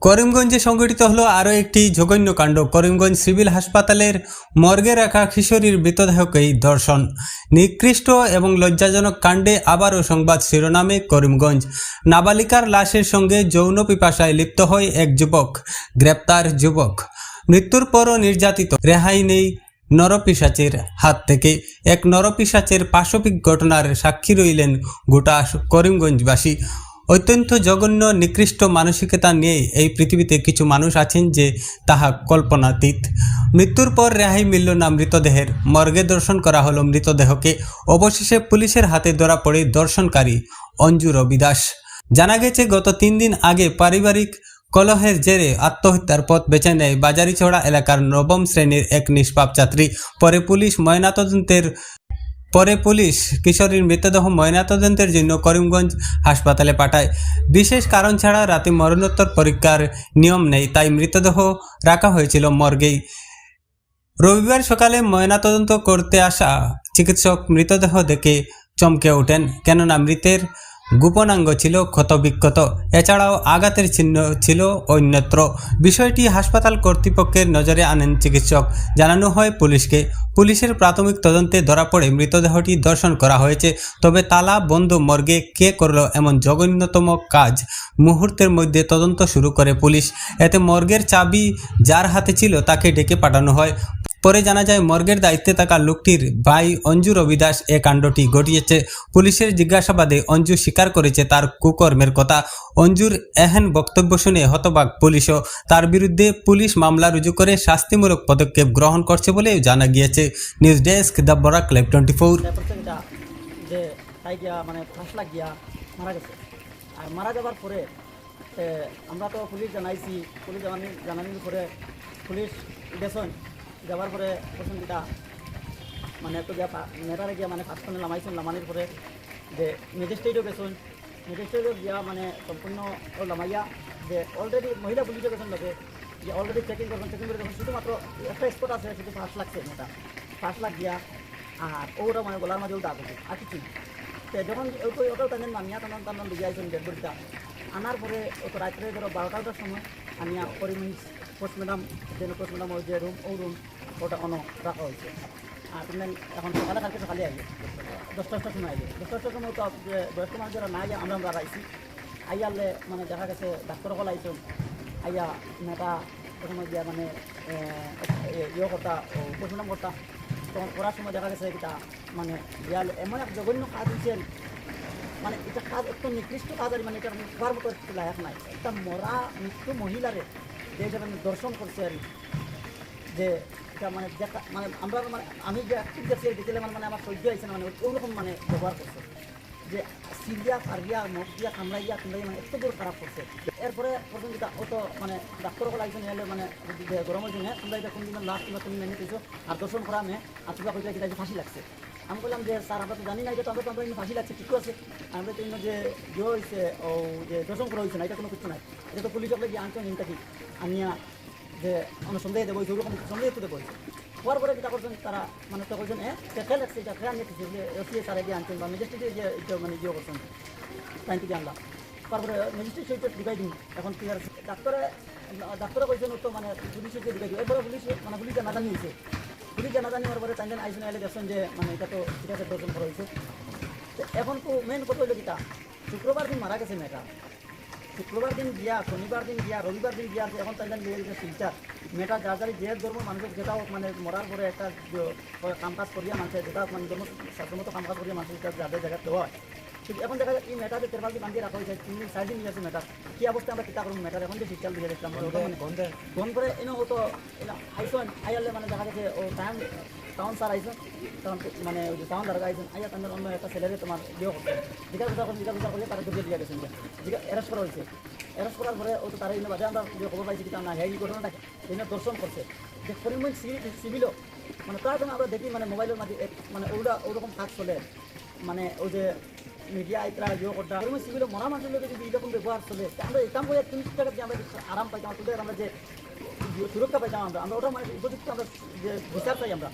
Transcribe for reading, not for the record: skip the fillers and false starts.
করিমগঞ্জে সংঘটিত হলো আরও একটি জঘন্য কাণ্ড। করিমগঞ্জ সিভিল হাসপাতালের মর্গে রাখা কিশোরীর মৃতদেহকেই ধর্ষণ। নিকৃষ্ট এবং লজ্জাজনক কাণ্ডে আবারও সংবাদ শিরোনামে করিমগঞ্জ। নাবালিকার লাশের সঙ্গে যৌন পিপাসায় লিপ্ত হয় এক যুবক, গ্রেপ্তার যুবক। মৃত্যুর পরও নির্যাতিত, রেহাই নেই নরপিশাচের হাত থেকে। এক নরপিশাচের পাশবিক ঘটনার সাক্ষী রইলেন গোটা করিমগঞ্জবাসী। অত্যন্ত জঘন্য নিকৃষ্ট মানসিকতা নিয়ে এই পৃথিবীতে কিছু মানুষ আছেন যে তাহা কল্পনাতীত। মৃত্যুর পর রেহাই মিলল না মৃতদেহের। মর্গে দর্শন করা হলো মৃতদেহকে। অবশেষে পুলিশের হাতে ধরা পড়ে দর্শনকারী অঞ্জু রবি দাস। জানা গেছে, গত 3 দিন আগে পারিবারিক কলহের জেরে আত্মহত্যার পথ বেছে নেয় বাজারিছড়া এলাকার 9ম শ্রেণীর এক নিষ্পাপ ছাত্রী। পরে পুলিশ কিশোরীর মৃতদেহ ময়নাতদন্তের জন্য করিমগঞ্জ হাসপাতালে পাঠায়। বিশেষ কারণ ছাড়া রাতে মরণোত্তর পরীক্ষার নিয়ম নেই, তাই মৃতদেহ রাখা হয়েছিল মর্গেই। রবিবার সকালে ময়নাতদন্ত করতে আসা চিকিৎসক মৃতদেহ দেখে চমকে ওঠেন, কেননা মৃতের গোপনাঙ্গ ছিল ক্ষতবিক্ষত, এছাড়াও আঘাতের চিহ্ন ছিল অন্যত্র। বিষয়টি হাসপাতাল কর্তৃপক্ষের নজরে আনেন চিকিৎসক। জানানো হয় পুলিশকে। পুলিশের প্রাথমিক তদন্তে ধরা পড়ে মৃতদেহটি দর্শন করা হয়েছে। তবে তালা বন্ধ মর্গে কে করল এমন জঘন্যতম কাজ, মুহূর্তের মধ্যে তদন্ত শুরু করে পুলিশ। এতে মর্গের চাবি যার হাতে ছিল তাকে ডেকে পাঠানো হয়। পরে জানা যায়, মর্গের দায়িত্বে থাকা লোকটির ভাই অঞ্জু রবি দাস এ কাণ্ডটি ঘটিয়েছে। পুলিশের জিজ্ঞাসাবাদে অঞ্জু স্বীকার করেছে তার কুকর্মের কথা। অঞ্জুর এহেন বক্তব্য শুনে হতবাক পুলিশও। তার বিরুদ্ধে পুলিশ মামলা রুজু করে শাস্তিমূলক পদক্ষেপ গ্রহণ করছে বলেও জানা গিয়েছে। News desk, the Barak live 24। যে তাই গিয়া মানে ফাঁস লাগিয়া মারা গেছে। আর মারা যাবার পরে আমরা তো পুলিশ জানাইছি। পুলিশ জানানির পরে পুলিশ গেছেন, যাবার পরে পছন্দিটা মানে তো গিয়া মেটারে গিয়া মানে ফার্স্ট নামাইছেন। নামানির পরে যে ম্যাজিস্ট্রেটও গেছেন। ম্যাজিস্ট্রেটও গিয়া মানে সম্পূর্ণ নামাইয়া যে অলরেডি মহিলা পুলিশও গেছেন লোকে যে অলরেডি চেকিং করবেন। চেকিং করে যখন শুধুমাত্র একটা স্পট আছে, শুধু 5 লাখ মেটা 5 লাখ গিয়া আর ওটা মানে গলার মাঝেও দাগ আছে আর কিছু। তো যখন ওটাও তাদের নামিয়া টান দিকে আইছেন ডেড বডিটা আনার পরে ওটা রাত্রে ধরো 12টার সময় আনিয়া করিমগঞ্জ পোস্ট ম্যাডাম ওই যে রুম ওটা রাখা হয়েছে। আর তুমি এখন কালকে সকালে আইবে 10টার সময় আইবে। 10টার সময় তো বয়স্ক মানুষ যারা না আমরা আইছি। আইয়ালে মানে দেখা গেছে ডাক্তার হল আইসন। আইয়া মেটা প্রথমে গিয়া মানে করতা পোস্ট ম্যাডাম করতা। তখন করার সময় দেখা গেছে এটা মানে দেয়ালে এমন এক জঘন্য কাজ হয়েছে। মানে এটা কাজ একটু নিকৃষ্ট কাজ, আর মানে এটা হওয়ার মতো একটু লায়ক নাই। একটা মরা মৃত্যু মহিলারে যে হিসাবে দর্শন করছে আর যে এটা মানে দেখা মানে আমরা মানে আমি যে অ্যাক্টিভ দেখছি ডিটেলে মানে আমার সহ্য হয়েছে না, মানে ওরকম মানে ব্যবহার করছে যে সিরিয়া ফারিয়া মদ দিয়া কামড়াইয়া মানে এত দূর খারাপ করছে। এরপরে প্রথম যেটা ও তো মানে ডাক্তার কল আইসেন এলে মানে গরমের জন্য তোমরা এটা কোন দিন লাস্ট কিংবা তুমি মেনে দিয়েছো আর দর্শন করা আমি আর তোমরা কইতে এটা ফাঁসি লাগছে। আমি বললাম যে স্যার আমরা তো জানি না, এটা তো আমরা ফাঁসি লাগছে ঠিক আছে। আমরা তো যে ইয়ে হয়েছে ও যে দর্শন করা হয়েছে না, এটা কোনো কিছু নাই। এটা তো পুলিশ আপনাকে গিয়ে আনছেন ইনটাকি আনিয়া যে আমরা সন্দেহ দেবো ওরকম সন্দেহ তো দেবো হওয়ার পরে যেটা করছেন তারা মানে তো বলছেন খেয়াল রাখছে এটা খেয়াল নিতেছে যে এসিএ স্যার গিয়ে আনছেন বা ম্যাজিস্ট্রেটে যে মানে ইয়ে করছেন টাইম থেকে আনলাম। তারপরে ম্যাজিস্ট্রেট সেইটা ঢুকাই দিন। এখন কি আর ডাক্তারে বলছেন তো মানে পুলিশে যে ঢুকাই দিই। এরপরে পুলিশ জানা জানি হয়েছে। পুলিশ জানা জানি হওয়ার পরে তাই আইসেন আইলে দেখছেন যে মানে এটা তো ঠিক আছে দর্শন করা হয়েছে। এখন তো মেন কথা হইল কিটা শুক্রবার দিন মারা গেছে মেয়েটা। শুক্রবার দিন গিয়া, শনিবার দিন গিয়া, রবিবার দিন গিয়া এখন তাই লিয়ে গেছে ফিল্টার মেয়েটা যার যারি যে ধর্ম মানুষের যেটাও মানে মরার পরে একটা কাম কাজ করিয়া মানুষের যেটা মানে ধর্ম সাধারণত কাম কাজ করিয়া মানুষের যাদের জায়গায় দেওয়া হয়। কিন্তু এখন দেখা যায় এই মেয়েটা যে তেরবাল দিয়ে বান্ধিয়ে রাখা হয়েছে 3 দিন 4 দিন নিয়ে আছে মেয়েটা। কী অবস্থা আমরা কিতা করবো মেয়েটার এখন যে শীতকাল দিয়ে দেখলাম বন্ধ করে এনেও হতো আইসন আইয়ালে মানে দেখা গেছে ও টাউন স্যার আইসন তখন মানে ওই যে টাউন দ্বারা আইসন আইয়া তাদের অন্য একটা ছেলেরে তোমার ইয়ে করছে জিজ্ঞাসা করলে তারা ধরিয়ে দিয়ে গেছেন অ্যারেস্ট করা হয়েছে। অ্যারেস্ট করার পরে ও তো তারা এই বাদে আমরা যে খবর পাইছি কিনা না হ্যাঁ এই ঘটনাটা এই দর্শন করছে যে করিমগঞ্জ সিভিলও মানে তার জন্য আমরা দেখি মানে মোবাইলের মাঝে মানে ওরকম কাজ চলে মানে ওই যে মিডিয়া আইতরা ইয়ে করতে করিমগঞ্জ সিভিলও মরা মানুষের লোকের যদি এইরকম ব্যবহার চলে আমরা একাম করে 30 টাকা দিয়ে আমরা আরাম পাইতাম, তোদের আমরা যে সুরক্ষা পাইতাম আমরা ওটা মানে উপযুক্ত আমরা যে বিচার চাই আমরা।